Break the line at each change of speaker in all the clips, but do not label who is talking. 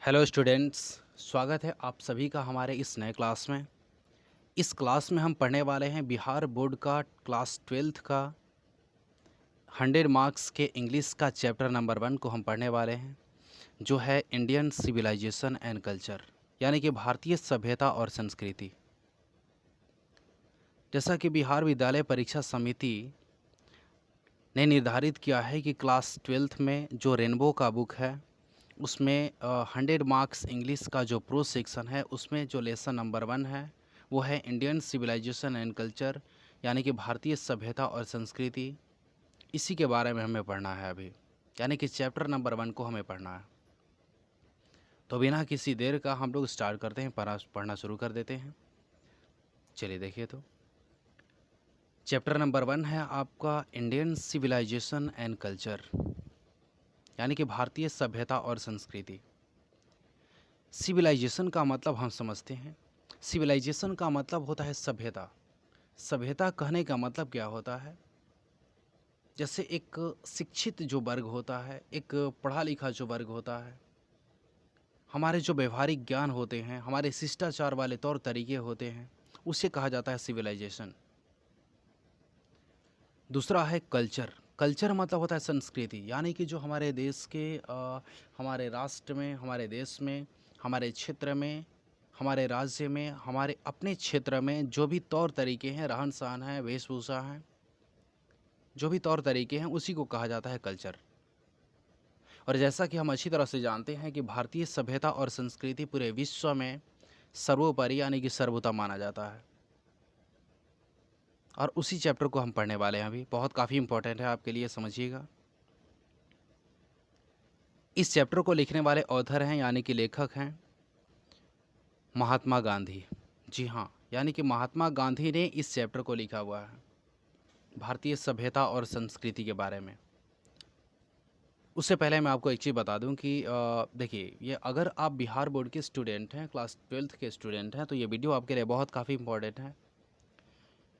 Hello students. स्वागत है आप सभी का हमारे इस नए क्लास में। इस क्लास में हम पढ़ने वाले हैं बिहार बोर्ड का क्लास 12th का 100 मार्क्स के इंग्लिश का चैप्टर नंबर 1 को हम पढ़ने वाले हैं, जो है इंडियन सिविलाइजेशन एंड कल्चर, यानी कि भारतीय सभ्यता और संस्कृति। जैसा कि बिहार विद्यालय परीक्षा समिति ने निर्धारित किया है कि क्लास 12th में जो रेनबो का बुक है उसमें 100 मार्क्स इंग्लिश का जो प्रो सेक्शन है उसमें जो लेसन नंबर 1 है वो है इंडियन सिविलाइजेशन एंड कल्चर, यानी कि भारतीय सभ्यता और संस्कृति। इसी के बारे में हमें पढ़ना है अभी, यानी कि चैप्टर नंबर 1 को हमें पढ़ना है। तो बिना किसी देर का हम लोग स्टार्ट करते हैं, पढ़ना शुरू कर देते हैं। चलिए देखिए, तो चैप्टर नंबर 1 है आपका इंडियन सिविलाइजेशन एंड कल्चर, यानी कि भारतीय सभ्यता और संस्कृति। सिविलाइजेशन का मतलब हम समझते हैं, सिविलाइजेशन का मतलब होता है सभ्यता। सभ्यता कहने का मतलब क्या होता है? जैसे एक शिक्षित जो वर्ग होता है, एक पढ़ा लिखा जो वर्ग होता है, हमारे जो व्यवहारिक ज्ञान होते हैं, हमारे शिष्टाचार वाले तौर तरीके होते हैं, उसे कहा जाता है सिविलाइजेशन। दूसरा है कल्चर। कल्चर मतलब होता है संस्कृति, यानी कि जो हमारे देश के हमारे राष्ट्र में, हमारे देश में, हमारे क्षेत्र में, हमारे राज्य में, हमारे अपने क्षेत्र में जो भी तौर तरीके हैं, रहन सहन है, वेशभूषा है, जो भी तौर तरीके हैं, उसी को कहा जाता है कल्चर। और जैसा कि हम अच्छी तरह से जानते हैं कि भारतीय सभ्यता और संस्कृति पूरे विश्व में सर्वोपरि, यानी कि सर्वोत्तम माना जाता है। और उसी चैप्टर को हम पढ़ने वाले हैं अभी। बहुत काफ़ी इंपॉर्टेंट है आपके लिए, समझिएगा। इस चैप्टर को लिखने वाले ऑथर हैं, यानी कि लेखक हैं महात्मा गांधी। जी हाँ, यानी कि महात्मा गांधी ने इस चैप्टर को लिखा हुआ है, भारतीय सभ्यता और संस्कृति के बारे में। उससे पहले मैं आपको एक चीज़ बता दूं कि देखिए, ये अगर आप बिहार बोर्ड के स्टूडेंट हैं, क्लास 12th के स्टूडेंट हैं, तो ये वीडियो आपके लिए बहुत काफ़ी इंपॉर्टेंट है।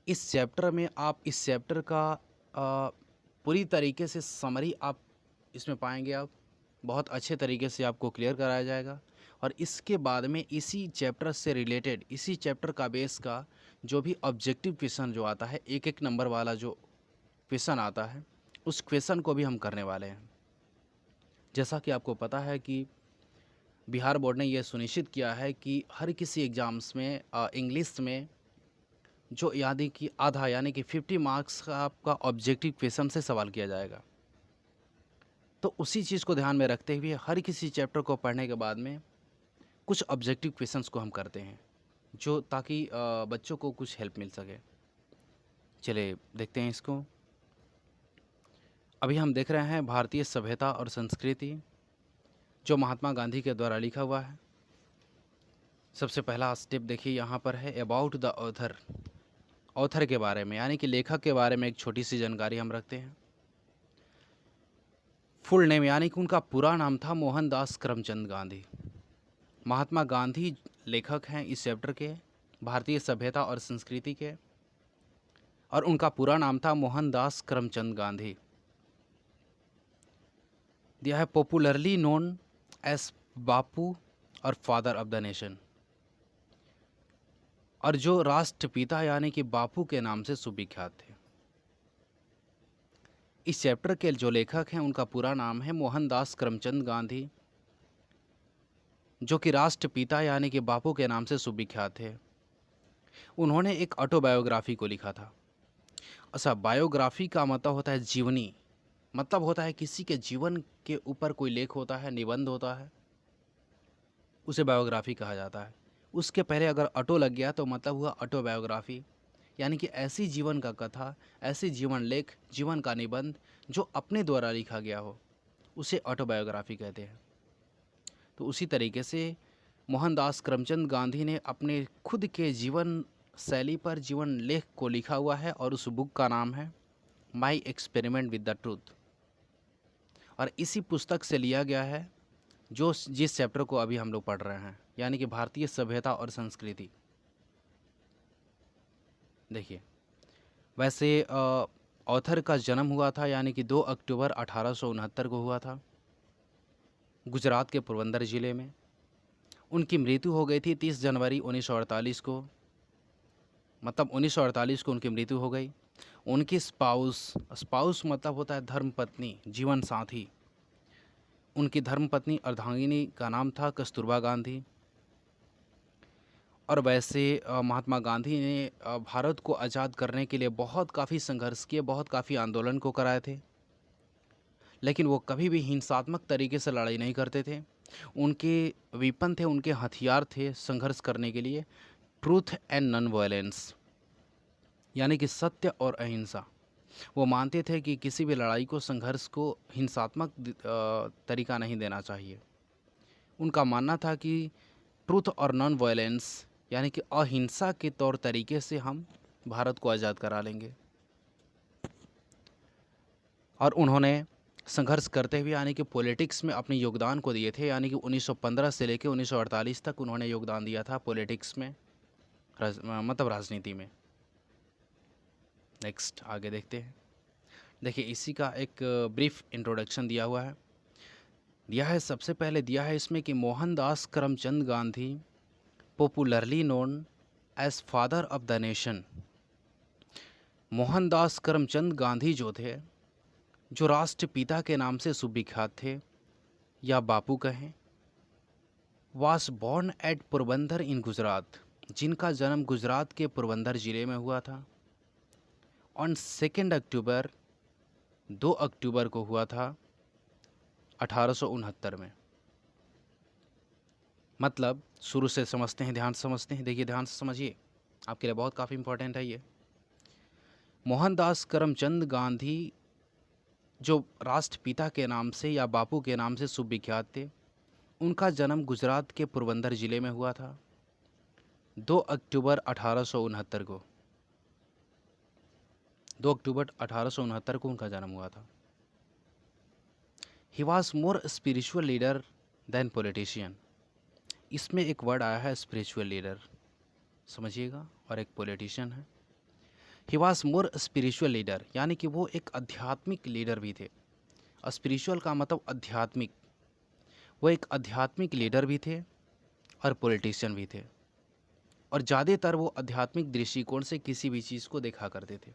इस चैप्टर में आप इस चैप्टर का पूरी तरीके से समरी आप इसमें पाएंगे। आप बहुत अच्छे तरीके से आपको क्लियर कराया जाएगा। और इसके बाद में इसी चैप्टर से रिलेटेड, इसी चैप्टर का बेस का जो भी ऑब्जेक्टिव क्वेश्चन जो आता है, एक एक नंबर वाला जो क्वेश्चन आता है, उस क्वेश्चन को भी हम करने वाले हैं। जैसा कि आपको पता है कि बिहार बोर्ड ने यह सुनिश्चित किया है कि हर किसी एग्ज़ाम्स में इंग्लिश में जो यानी कि आधा, यानी कि 50 मार्क्स का आपका ऑब्जेक्टिव क्वेश्चन से सवाल किया जाएगा। तो उसी चीज़ को ध्यान में रखते हुए हर किसी चैप्टर को पढ़ने के बाद में कुछ ऑब्जेक्टिव क्वेश्चंस को हम करते हैं, जो ताकि बच्चों को कुछ हेल्प मिल सके। चलिए देखते हैं इसको। अभी हम देख रहे हैं भारतीय सभ्यता और संस्कृति, जो महात्मा गांधी के द्वारा लिखा हुआ है। सबसे पहला स्टेप देखिए यहाँ पर है अबाउट द ऑथर। ऑथर के बारे में, यानी कि लेखक के बारे में एक छोटी सी जानकारी हम रखते हैं। फुल नेम, यानी कि उनका पूरा नाम था मोहनदास करमचंद गांधी। महात्मा गांधी लेखक हैं इस चैप्टर के, भारतीय सभ्यता और संस्कृति के, और उनका पूरा नाम था मोहनदास करमचंद गांधी। दिया है पॉपुलरली नोन एज बापू और फादर ऑफ द नेशन, और जो राष्ट्रपिता यानी कि बापू के नाम से सुविख्यात थे। इस चैप्टर के जो लेखक हैं उनका पूरा नाम है मोहनदास करमचंद गांधी, जो कि राष्ट्रपिता यानी कि बापू के नाम से सुविख्यात थे। उन्होंने एक ऑटोबायोग्राफी को लिखा था। अच्छा, बायोग्राफी का मतलब होता है जीवनी, मतलब होता है किसी के जीवन के ऊपर कोई लेख होता है, निबंध होता है, उसे बायोग्राफी कहा जाता है। उसके पहले अगर ऑटो लग गया तो मतलब हुआ ऑटोबायोग्राफी, यानी कि ऐसी जीवन का कथा, ऐसी जीवन लेख, जीवन का निबंध जो अपने द्वारा लिखा गया हो, उसे ऑटोबायोग्राफी कहते हैं। तो उसी तरीके से मोहनदास करमचंद गांधी ने अपने खुद के जीवन शैली पर जीवन लेख को लिखा हुआ है, और उस बुक का नाम है my experiment with the truth. और इसी पुस्तक से लिया गया है जो जिस चैप्टर को अभी हम लोग पढ़ रहे हैं, यानी कि भारतीय सभ्यता और संस्कृति। देखिए, वैसे ऑथर का जन्म हुआ था, यानी कि 2 अक्टूबर 1869 को हुआ था, गुजरात के पोरबंदर ज़िले में। उनकी मृत्यु हो गई थी 30 जनवरी 1948 को, मतलब 1948 को उनकी मृत्यु हो गई। उनकी स्पाउस मतलब होता है धर्मपत्नी, जीवन साथी। उनकी धर्मपत्नी अर्धांगिनी का नाम था कस्तूरबा गांधी। और वैसे महात्मा गांधी ने भारत को आज़ाद करने के लिए बहुत काफ़ी संघर्ष किए, बहुत काफ़ी आंदोलन को कराए थे, लेकिन वो कभी भी हिंसात्मक तरीके से लड़ाई नहीं करते थे। उनके वेपन थे, उनके हथियार थे संघर्ष करने के लिए, ट्रूथ एंड नॉन वायलेंस, यानी कि सत्य और अहिंसा। वो मानते थे कि किसी भी लड़ाई को, संघर्ष को हिंसात्मक तरीका नहीं देना चाहिए। उनका मानना था कि ट्रूथ और नॉन वायलेंस, यानी कि अहिंसा के तौर तरीके से हम भारत को आज़ाद करा लेंगे। और उन्होंने संघर्ष करते हुए यानी कि पॉलिटिक्स में अपने योगदान को दिए थे, यानी कि 1915 से लेकर 1948 तक उन्होंने योगदान दिया था पॉलिटिक्स में, मतलब राजनीति में। नेक्स्ट आगे देखते हैं। देखिए इसी का एक ब्रीफ इंट्रोडक्शन दिया हुआ है, सबसे पहले दिया है इसमें कि Mohandas Karamchand Gandhi, popularly known as father of the nation. Mohandas Karamchand Gandhi जो थे, जो राष्ट्रपिता के नाम से सुविख्यात थे या बापू कहें, वास बॉर्न एट पोरबंदर इन गुजरात, जिनका जन्म गुजरात के पोरबंदर ज़िले में हुआ था। ऑन 2 अक्टूबर, 2 अक्टूबर को हुआ था 1869 में। मतलब शुरू से समझते हैं, ध्यान से समझते हैं। देखिए ध्यान से समझिए, आपके लिए बहुत काफ़ी इम्पोर्टेंट है ये। मोहनदास करमचंद गांधी जो राष्ट्रपिता के नाम से या बापू के नाम से सुविख्यात थे, उनका जन्म गुजरात के पोरबंदर ज़िले में हुआ था 2 अक्टूबर 1869 को। 2 अक्टूबर 1869 को उनका जन्म हुआ था। He was more spiritual leader than politician. इसमें एक वर्ड आया है स्पिरिचुअल लीडर, समझिएगा, और एक पॉलिटिशियन है। ही वॉज मोर स्पिरिचुअल लीडर, यानी कि वो एक आध्यात्मिक लीडर भी थे। स्पिरिचुअल का मतलब आध्यात्मिक, वो एक आध्यात्मिक लीडर भी थे और पॉलिटिशियन भी थे, और ज़्यादातर वो आध्यात्मिक दृष्टिकोण से किसी भी चीज़ को देखा करते थे।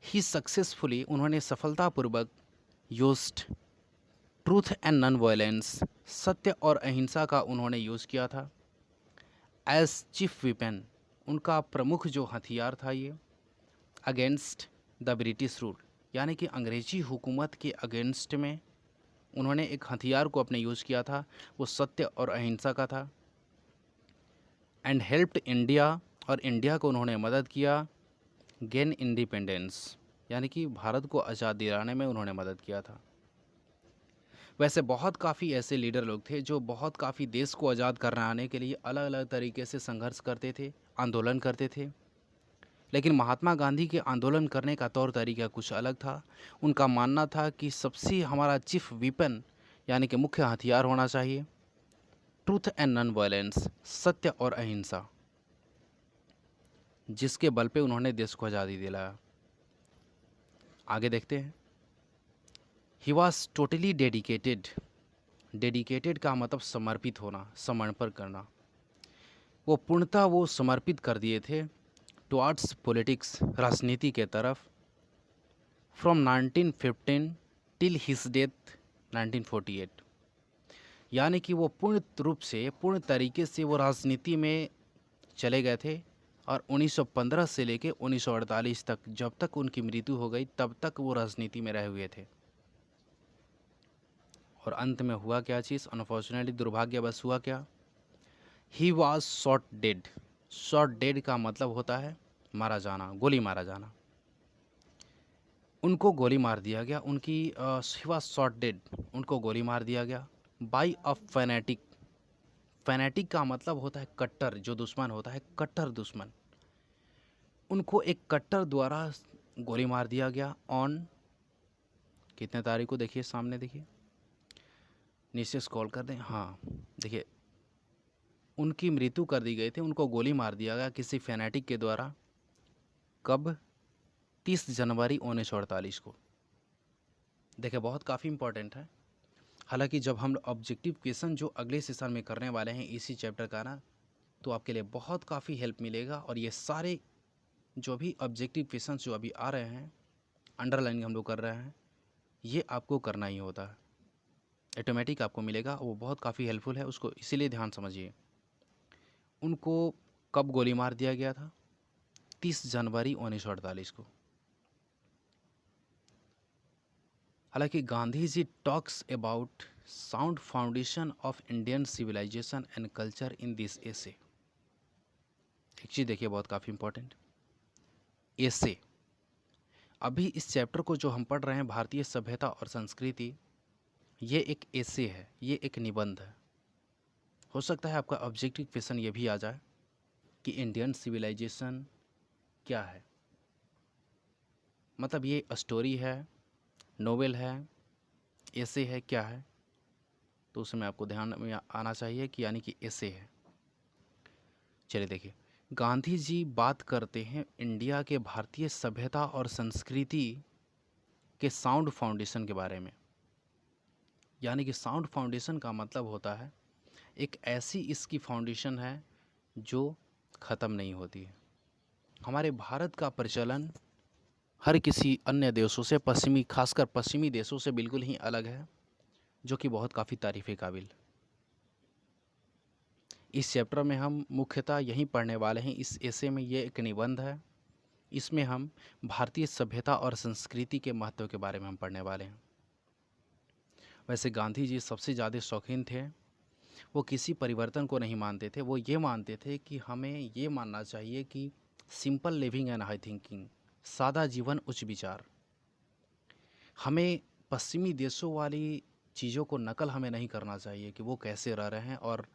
ही सक्सेसफुली, उन्होंने सफलतापूर्वक used truth and non violence, सत्य और अहिंसा का उन्होंने यूज़ किया था एज चीफ वेपन, उनका प्रमुख जो हथियार था ये, अगेंस्ट द ब्रिटिश रूल, यानी कि अंग्रेजी हुकूमत के अगेंस्ट में उन्होंने एक हथियार को अपने यूज़ किया था, वो सत्य और अहिंसा का था। एंड हेल्प्ड इंडिया, और इंडिया को उन्होंने मदद किया गेन इंडिपेंडेंस, यानी कि भारत को आज़ाद दिलाने में उन्होंने मदद किया था। वैसे बहुत काफ़ी ऐसे लीडर लोग थे जो बहुत काफ़ी देश को आज़ाद कराने के लिए अलग अलग तरीके से संघर्ष करते थे, आंदोलन करते थे, लेकिन महात्मा गांधी के आंदोलन करने का तौर तरीका कुछ अलग था। उनका मानना था कि सबसे हमारा चीफ वेपन, यानी कि मुख्य हथियार होना चाहिए ट्रूथ एंड नॉन वायलेंस, सत्य और अहिंसा, जिसके बल पे उन्होंने देश को आज़ादी दिलाया। आगे देखते हैं। He was totally dedicated, dedicated का मतलब समर्पित होना, समर्पण करना। वो पूर्णतः वो समर्पित कर दिए थे टुवार्ड्स पॉलिटिक्स, राजनीति के तरफ, फ्रॉम 1915 टिल हिज डेथ 1948, यानी कि वो पूर्ण रूप से, पूर्ण तरीके से वो राजनीति में चले गए थे, और 1915 से लेके 1948 तक, जब तक उनकी मृत्यु हो गई तब तक वो राजनीति में रहे हुए थे। और अंत में हुआ क्या चीज़, अनफॉर्चुनेटली, दुर्भाग्यवश हुआ क्या, he was shot dead. Shot dead का मतलब होता है मारा जाना, गोली मारा जाना। उनको गोली मार दिया गया, उनकी ही वॉज शॉट डेड, उनको गोली मार दिया गया बाय अ फैनेटिक। फैनेटिक का मतलब होता है कट्टर, जो दुश्मन होता है, कट्टर दुश्मन। उनको एक कट्टर द्वारा गोली मार दिया गया। ऑन कितने तारीख को, देखिए सामने, देखिए नीचे स्क्रॉल कर दें, हाँ देखिए, उनकी मृत्यु कर दी गई थी, उनको गोली मार दिया गया किसी फैनेटिक के द्वारा। कब? 30 जनवरी 1948 को। देखिए बहुत काफ़ी इम्पोर्टेंट है। हालांकि जब हम ऑब्जेक्टिव क्वेश्चन जो अगले सेशन में करने वाले हैं इसी चैप्टर का ना, तो आपके लिए बहुत काफ़ी हेल्प मिलेगा। और ये सारे जो भी ऑब्जेक्टिव क्वेश्चन जो अभी आ रहे हैं, अंडरलाइन हम लोग कर रहे हैं, ये आपको करना ही होता है, ऑटोमेटिक आपको मिलेगा। वो बहुत काफ़ी हेल्पफुल है, उसको इसीलिए ध्यान समझिए। उनको कब गोली मार दिया गया था? 30 जनवरी 1948 को। हालांकि Gandhi ji talks about sound foundation of Indian civilisation and culture in this essay. एक चीज़ देखिए बहुत काफ़ी इंपॉर्टेंट, एसे। अभी इस चैप्टर को जो हम पढ़ रहे हैं भारतीय सभ्यता और संस्कृति, ये एक एसे है, ये एक निबंध है। हो सकता है आपका ऑब्जेक्टिव क्वेश्चन ये भी आ जाए कि इंडियन सिविलाइजेशन क्या है, मतलब ये स्टोरी है, नोवेल है, एसे है, क्या है? तो उसमें आपको ध्यान में आना चाहिए कि यानी कि एसे है। चलिए देखिए, गांधी जी बात करते हैं इंडिया के भारतीय सभ्यता और संस्कृति के साउंड फाउंडेशन के बारे में। यानी कि साउंड फाउंडेशन का मतलब होता है एक ऐसी इसकी फाउंडेशन है जो ख़त्म नहीं होती है। हमारे भारत का प्रचलन हर किसी अन्य देशों से, पश्चिमी, खासकर पश्चिमी देशों से बिल्कुल ही अलग है, जो कि बहुत काफ़ी तारीफ़ काबिल। इस चैप्टर में हम मुख्यतः यही पढ़ने वाले हैं। इस एसे में ये एक निबंध है, इसमें हम भारतीय सभ्यता और संस्कृति के महत्व के बारे में हम पढ़ने वाले हैं। वैसे गांधी जी सबसे ज़्यादा शौकीन थे, वो किसी परिवर्तन को नहीं मानते थे। वो ये मानते थे कि हमें ये मानना चाहिए कि simple living and high thinking, सादा जीवन उच्च विचार। हमें पश्चिमी देशों वाली चीज़ों को नकल हमें नहीं करना चाहिए कि वो कैसे रह रहे हैं और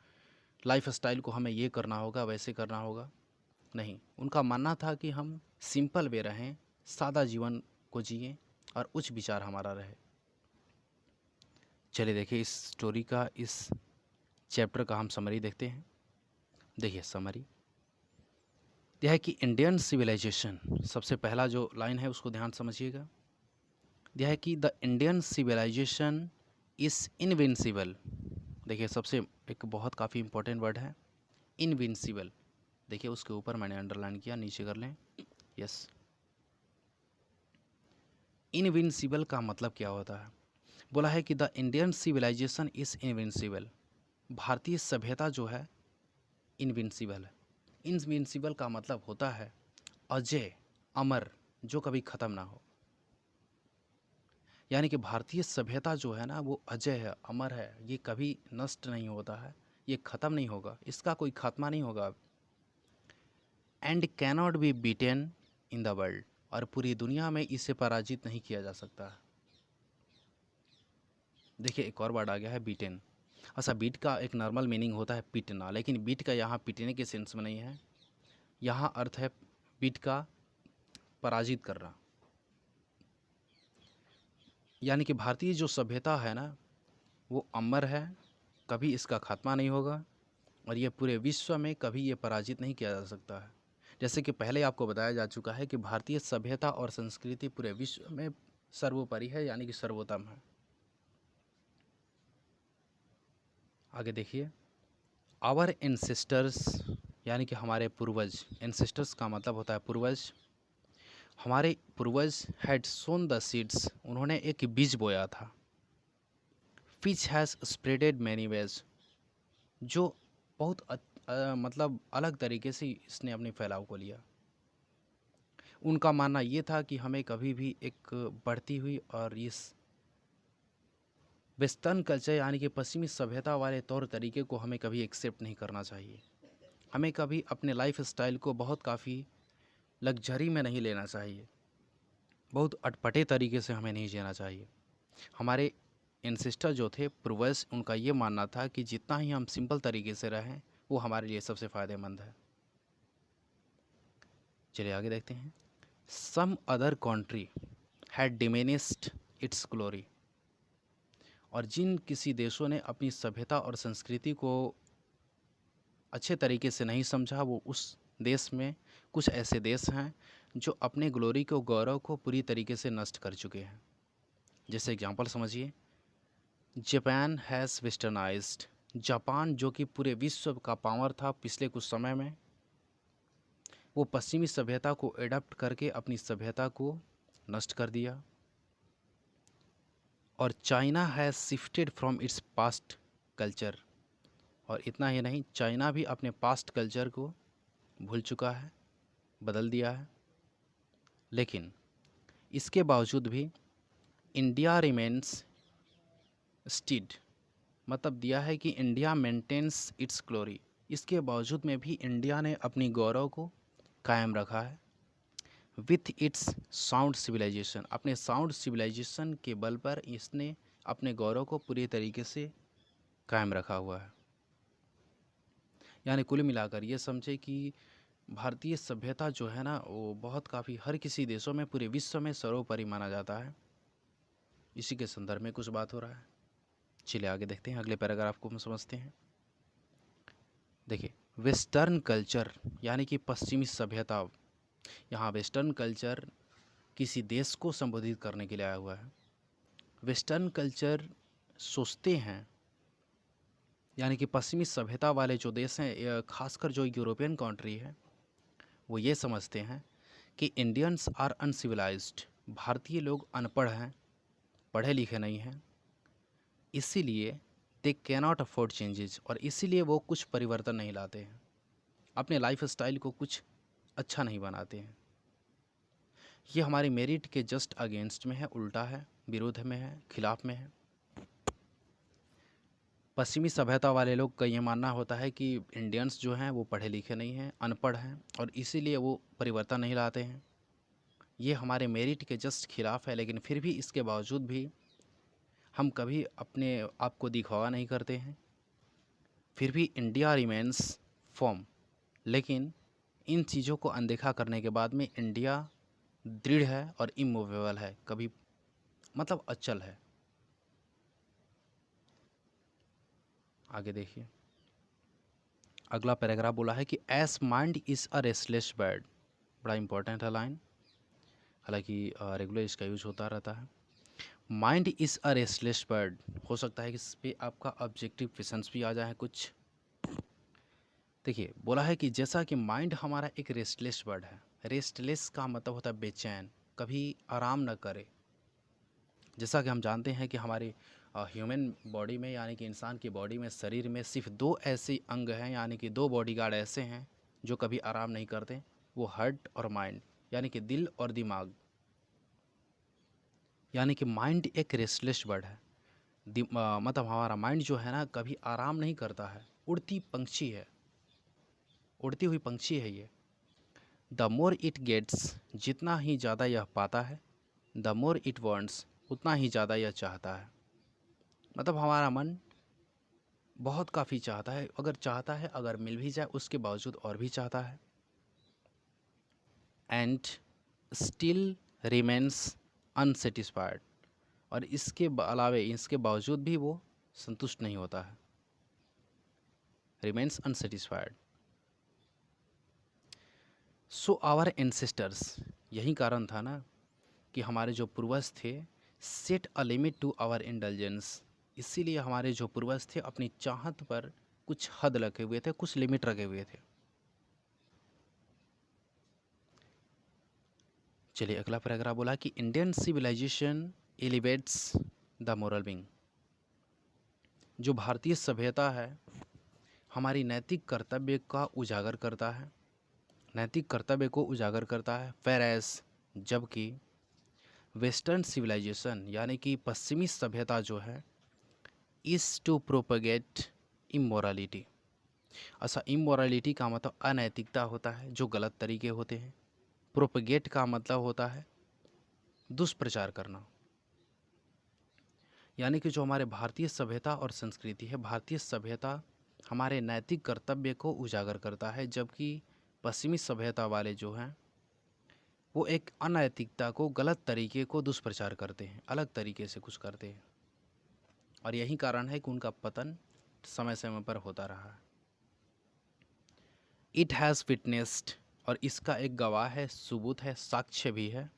लाइफ स्टाइल को हमें ये करना होगा, वैसे करना होगा। नहीं, उनका मानना था कि हम सिंपल वे रहें, सादा जीवन को जिएं और उच्च विचार हमारा रहे। चलिए देखिए इस स्टोरी का, इस चैप्टर का हम समरी देखते हैं। देखिए समरी यह है कि इंडियन सिविलाइजेशन, सबसे पहला जो लाइन है उसको ध्यान समझिएगा। यह है कि the Indian civilization is invincible. देखिए सबसे एक बहुत काफ़ी इंपॉर्टेंट वर्ड है इनविंसिबल। देखिए उसके ऊपर मैंने अंडरलाइन किया, नीचे कर लें, यस। इनविंसिबल का मतलब क्या होता है? बोला है कि the Indian civilization is invincible. भारतीय सभ्यता जो है इनविंसिबल है। इनविंसिबल का मतलब होता है अजय, अमर, जो कभी ख़त्म ना हो। यानी कि भारतीय सभ्यता जो है ना वो अजय है, अमर है, ये कभी नष्ट नहीं होता है, ये ख़त्म नहीं होगा, इसका कोई खात्मा नहीं होगा। And cannot be beaten in the world, और पूरी दुनिया में इसे पराजित नहीं किया जा सकता। देखिए एक और वर्ड आ गया है बीटेन। अच्छा, बीट का एक नॉर्मल मीनिंग होता है पीटना, लेकिन बीट का यहाँ पीटने के सेंस में नहीं है। यहाँ अर्थ है बीट का पराजित करना। यानी कि भारतीय जो सभ्यता है ना वो अमर है, कभी इसका खात्मा नहीं होगा, और ये पूरे विश्व में कभी ये पराजित नहीं किया जा सकता है। जैसे कि पहले आपको बताया जा चुका है कि भारतीय सभ्यता और संस्कृति पूरे विश्व में सर्वोपरि है, यानी कि सर्वोत्तम है। आगे देखिए, आवर एंसेस्टर्स, यानी कि हमारे पूर्वज, एंसेस्टर्स का मतलब होता है पूर्वज। हमारे पूर्वज हैड सोन द सीड्स, उन्होंने एक बीज बोया था। Which has spreaded many ways, जो बहुत मतलब अलग तरीके से इसने अपने फैलाव को लिया। उनका मानना ये था कि हमें कभी भी एक बढ़ती हुई और इस वेस्टर्न कल्चर यानी कि पश्चिमी सभ्यता वाले तौर तरीके को हमें कभी एक्सेप्ट नहीं करना चाहिए। हमें कभी अपने लाइफ स्टाइल को बहुत काफ़ी लग्जरी में नहीं लेना चाहिए, बहुत अटपटे तरीके से हमें नहीं जीना चाहिए। हमारे एंसेस्टर जो थे पूर्वज, उनका ये मानना था कि जितना ही हम सिंपल तरीके से रहें वो हमारे लिए सबसे फ़ायदेमंद है। चलिए आगे देखते हैं। Some other country had diminished its glory, और जिन किसी देशों ने अपनी सभ्यता और संस्कृति को अच्छे तरीके से नहीं समझा, वो उस देश में कुछ ऐसे देश हैं जो अपने ग्लोरी को, गौरव को पूरी तरीके से नष्ट कर चुके हैं। जैसे एग्जांपल समझिए, जापान हैज़ वेस्टर्नाइज्ड। जापान जो कि पूरे विश्व का पावर था पिछले कुछ समय में, वो पश्चिमी सभ्यता को एडप्ट करके अपनी सभ्यता को नष्ट कर दिया। और China has shifted from its past culture. और इतना ही नहीं, चाइना भी अपने पास्ट कल्चर को भूल चुका है, बदल दिया है। लेकिन इसके बावजूद भी इंडिया रिमेन्स स्टिड, मतलब दिया है कि इंडिया मेंटेन्स इट्स ग्लोरी। इसके बावजूद में भी इंडिया ने अपनी गौरव को कायम रखा है। विथ इट्स साउंड सिविलाइजेशन, अपने साउंड सिविलाइजेशन के बल पर इसने अपने गौरव को पूरी तरीके से कायम रखा हुआ है। यानी कुल मिलाकर ये समझे कि भारतीय सभ्यता जो है ना, वो बहुत काफ़ी हर किसी देशों में, पूरे विश्व में सर्वोपरि माना जाता है। इसी के संदर्भ में कुछ बात हो रहा है। चलिए आगे देखते हैं, अगले पैराग्राफ को हम समझते हैं। देखिए, वेस्टर्न कल्चर यानी कि पश्चिमी सभ्यता। यहाँ वेस्टर्न कल्चर किसी देश को संबोधित करने के लिए आया हुआ है। वेस्टर्न कल्चर सोचते हैं, यानी कि पश्चिमी सभ्यता वाले जो देश हैं, खासकर जो यूरोपियन कंट्री है, वो ये समझते हैं कि इंडियंस आर अनसिविलाइज्ड। भारतीय लोग अनपढ़ हैं, पढ़े लिखे नहीं हैं, इसीलिए दे कैनॉट अफोर्ड चेंजेस, और इसीलिए वो कुछ परिवर्तन नहीं लाते हैं, अपने लाइफ स्टाइल को कुछ अच्छा नहीं बनाते हैं। ये हमारी मेरिट के जस्ट अगेंस्ट में है, उल्टा है, विरोध में है, खिलाफ में है। पश्चिमी सभ्यता वाले लोग का ये मानना होता है कि इंडियंस जो हैं वो पढ़े लिखे नहीं हैं, अनपढ़ हैं, और इसीलिए वो परिवर्तन नहीं लाते हैं। ये हमारे मेरिट के जस्ट खिलाफ है। लेकिन फिर भी इसके बावजूद भी हम कभी अपने आप को दिखावा नहीं करते हैं। फिर भी इंडिया रिमेन्स फर्म। लेकिन इन चीज़ों को अनदेखा करने के बाद में इंडिया दृढ़ है और इमूवेबल है, कभी मतलब अचल है। आगे देखिए, अगला पैराग्राफ बोला है कि S mind is a restless bird. बड़ा इंपॉर्टेंट है लाइन, हालांकि रेगुलर इसका यूज होता रहता है। Mind is a restless bird, हो सकता है कि इस पर आपका ऑब्जेक्टिव क्वेश्चंस भी आ जाए कुछ। देखिए, बोला है कि जैसा कि माइंड हमारा एक रेस्टलेस बर्ड है। रेस्टलेस का मतलब होता है बेचैन, कभी आराम न करे। जैसा कि हम जानते हैं कि हमारे ह्यूमन बॉडी में, यानी कि इंसान की बॉडी में, शरीर में सिर्फ दो ऐसे अंग हैं, यानी कि दो बॉडीगार्ड ऐसे हैं जो कभी आराम नहीं करते। वो हार्ट और माइंड, यानी कि दिल और दिमाग। यानी कि माइंड एक रेस्टलेस बर्ड है। मतलब हमारा माइंड जो है ना, कभी आराम नहीं करता है, उड़ती पंछी है, उड़ती हुई पंछी है ये। द मोर इट गेट्स, जितना ही ज़्यादा यह पाता है, द मोर इट वांट्स, उतना ही ज़्यादा यह चाहता है। मतलब हमारा मन बहुत काफ़ी चाहता है, अगर चाहता है, अगर मिल भी जाए उसके बावजूद और भी चाहता है। एंड स्टिल रिमेन्स अनसेटिस्फाइड, और इसके अलावे, इसके बावजूद भी वो संतुष्ट नहीं होता है। Remains unsatisfied. So our ancestors, यही कारण था ना कि हमारे जो पूर्वज थे, set a limit to our indulgence, इसीलिए हमारे जो पूर्वज थे अपनी चाहत पर कुछ हद रखे हुए थे, कुछ लिमिट रखे हुए थे। चलिए अगला पैराग्राफ बोला कि Indian civilization elevates the moral being. जो भारतीय सभ्यता है, हमारी नैतिक कर्तव्य का उजागर करता है, नैतिक कर्तव्य को उजागर करता है। फेरेस, जबकि वेस्टर्न सिविलाइजेशन यानी कि पश्चिमी सभ्यता जो है, इज़ टू प्रोपगेट इमोरालिटी। अच्छा, इमोरालिटी का मतलब अनैतिकता होता है, जो गलत तरीके होते हैं। प्रोपगेट का मतलब होता है दुष्प्रचार करना। यानी कि जो हमारे भारतीय सभ्यता और संस्कृति है, भारतीय सभ्यता हमारे नैतिक कर्तव्य को उजागर करता है, जबकि पश्चिमी सभ्यता वाले जो हैं वो एक अनैतिकता को, गलत तरीके को दुष्प्रचार करते हैं, अलग तरीके से कुछ करते हैं। और यही कारण है कि उनका पतन समय समय पर होता रहा है। इट हैज़ विटनेस्ड, और इसका एक गवाह है, सबूत है, साक्ष्य भी है।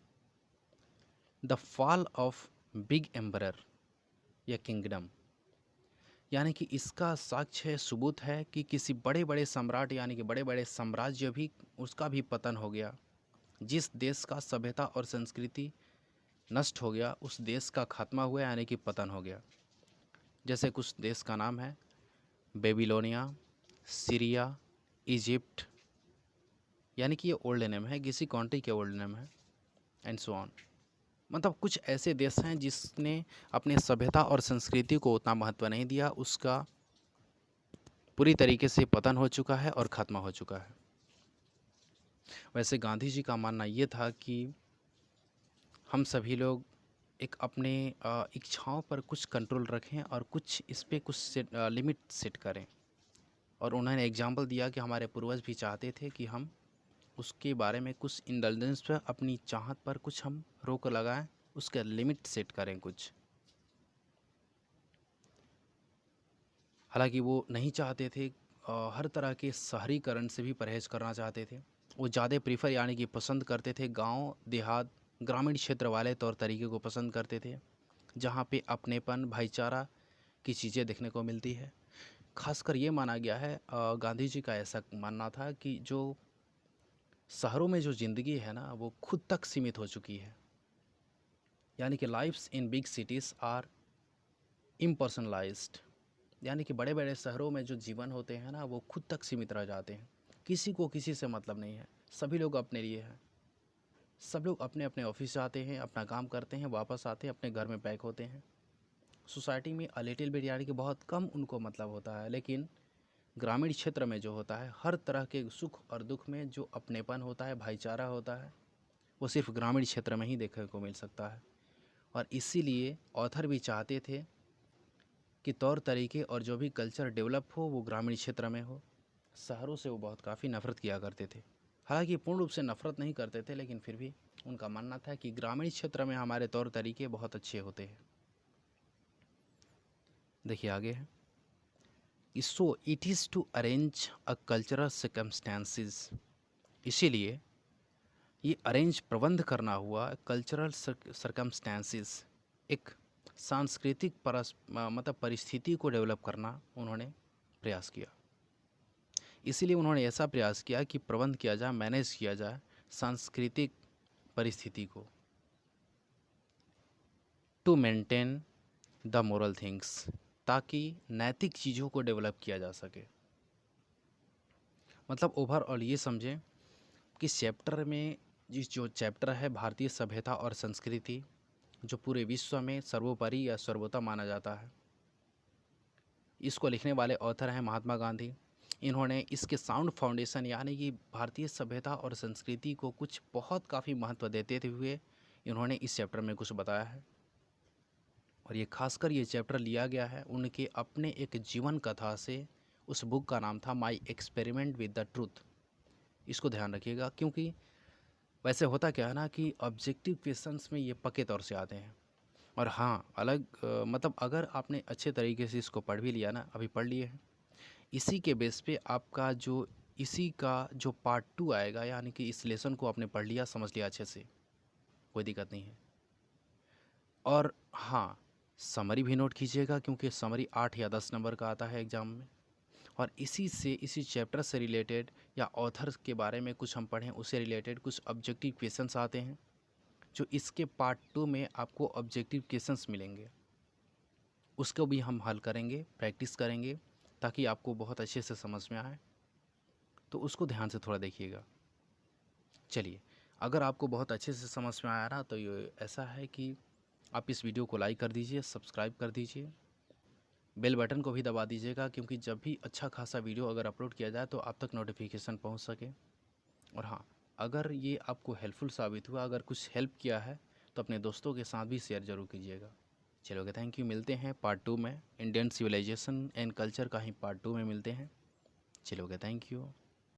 द फॉल ऑफ बिग एम्बरर या किंगडम, यानी कि इसका साक्ष्य सबूत है कि किसी बड़े बड़े सम्राट यानी कि बड़े बड़े साम्राज्य भी उसका भी पतन हो गया। जिस देश का सभ्यता और संस्कृति नष्ट हो गया उस देश का खात्मा हुआ यानी कि पतन हो गया। जैसे कुछ देश का नाम है बेबीलोनिया, सीरिया, इजिप्ट, यानी कि ये ओल्ड नेम है, किसी कंट्री के ओल्ड नेम है, एंड सो ऑन। मतलब कुछ ऐसे देश हैं जिसने अपने सभ्यता और संस्कृति को उतना महत्व नहीं दिया, उसका पूरी तरीके से पतन हो चुका है और ख़त्म हो चुका है। वैसे गांधी जी का मानना ये था कि हम सभी लोग एक अपने इच्छाओं पर कुछ कंट्रोल रखें और कुछ इस पे कुछ लिमिट सेट करें। और उन्होंने एग्जाम्पल दिया कि हमारे पूर्वज भी चाहते थे कि हम उसके बारे में कुछ इंडल्जेंस पर, अपनी चाहत पर कुछ हम रोक लगाएं, उसका लिमिट सेट करें कुछ। हालांकि वो नहीं चाहते थे, हर तरह के शहरीकरण से भी परहेज करना चाहते थे। वो ज़्यादा प्रीफर यानी कि पसंद करते थे गांव देहात ग्रामीण क्षेत्र वाले तौर तरीके को पसंद करते थे, जहाँ पे अपनेपन भाईचारा की चीज़ें देखने को मिलती है। खासकर ये माना गया है, गांधी जी का ऐसा मानना था कि जो शहरों में जो ज़िंदगी है ना वो खुद तक सीमित हो चुकी है। यानी कि life's in big cities are impersonalised, यानी कि बड़े बड़े शहरों में जो जीवन होते हैं ना वो खुद तक सीमित रह जाते हैं। किसी को किसी से मतलब नहीं है, सभी लोग अपने लिए हैं। सब लोग अपने अपने ऑफिस जाते हैं, अपना काम करते हैं, वापस आते हैं, अपने घर में पैक होते हैं। सोसाइटी में अ लिटिल बिट यानी कि बहुत कम उनको मतलब होता है। लेकिन ग्रामीण क्षेत्र में जो होता है, हर तरह के सुख और दुख में जो अपनेपन होता है, भाईचारा होता है, वो सिर्फ ग्रामीण क्षेत्र में ही देखने को मिल सकता है। और इसीलिए ऑथर भी चाहते थे कि तौर तरीके और जो भी कल्चर डेवलप हो वो ग्रामीण क्षेत्र में हो। शहरों से वो बहुत काफ़ी नफ़रत किया करते थे। हालांकि पूर्ण रूप से नफ़रत नहीं करते थे, लेकिन फिर भी उनका मानना था कि ग्रामीण क्षेत्र में हमारे तौर तरीके बहुत अच्छे होते हैं। देखिए आगे है, so it is to arrange a cultural circumstances, इसीलिए ये अरेंज प्रबंध करना हुआ कल्चरल सर्कमस्टेंसेस, एक सांस्कृतिक मतलब परिस्थिति को डेवलप करना उन्होंने प्रयास किया। इसीलिए उन्होंने ऐसा प्रयास किया कि प्रबंध किया जाए, मैनेज किया जाए सांस्कृतिक परिस्थिति को, to maintain the moral things, ताकि नैतिक चीज़ों को डेवलप किया जा सके। मतलब ओवरऑल ये समझें कि चैप्टर में जिस जो चैप्टर है भारतीय सभ्यता और संस्कृति, जो पूरे विश्व में सर्वोपरि या सर्वोत्तम माना जाता है, इसको लिखने वाले ऑथर हैं महात्मा गांधी। इन्होंने इसके साउंड फाउंडेशन यानी कि भारतीय सभ्यता और संस्कृति को कुछ बहुत काफ़ी महत्व देते हुए इन्होंने इस चैप्टर में कुछ बताया है। और ये खासकर ये चैप्टर लिया गया है उनके अपने एक जीवन कथा से। उस बुक का नाम था my experiment with the truth. इसको ध्यान रखिएगा, क्योंकि वैसे होता क्या है ना कि ऑब्जेक्टिव क्वेश्चंस में ये पक्के तौर से आते हैं। और हाँ, अलग मतलब अगर आपने अच्छे तरीके से इसको पढ़ भी लिया ना, अभी पढ़ लिए हैं, इसी के बेस पे आपका जो इसी का जो पार्ट 2 आएगा, यानी कि इस लेसन को आपने पढ़ लिया, समझ लिया अच्छे से, कोई दिक्कत नहीं है। और हाँ, समरी भी नोट कीजिएगा, क्योंकि समरी 8 या 10 नंबर का आता है एग्ज़ाम में। और इसी चैप्टर से रिलेटेड या ऑथर के बारे में कुछ हम पढ़ें, उससे रिलेटेड कुछ ऑब्जेक्टिव क्वेश्चंस आते हैं, जो इसके पार्ट 2 में आपको ऑब्जेक्टिव क्वेश्चंस मिलेंगे। उसको भी हम हल करेंगे, प्रैक्टिस करेंगे, ताकि आपको बहुत अच्छे से समझ में आए। तो उसको ध्यान से थोड़ा देखिएगा। चलिए, अगर आपको बहुत अच्छे से समझ में आया ना, तो ये ऐसा है कि आप इस वीडियो को लाइक कर दीजिए, सब्सक्राइब कर दीजिए, बेल बटन को भी दबा दीजिएगा, क्योंकि जब भी अच्छा खासा वीडियो अगर अपलोड किया जाए तो आप तक नोटिफिकेशन पहुंच सके। और हाँ, अगर ये आपको हेल्पफुल साबित हुआ, अगर कुछ हेल्प किया है, तो अपने दोस्तों के साथ भी शेयर ज़रूर कीजिएगा। चलोगे, थैंक यू। मिलते हैं पार्ट 2 में, इंडियन सिविलाइजेशन एंड कल्चर का ही पार्ट 2 में मिलते हैं। चलोगे, थैंक यू।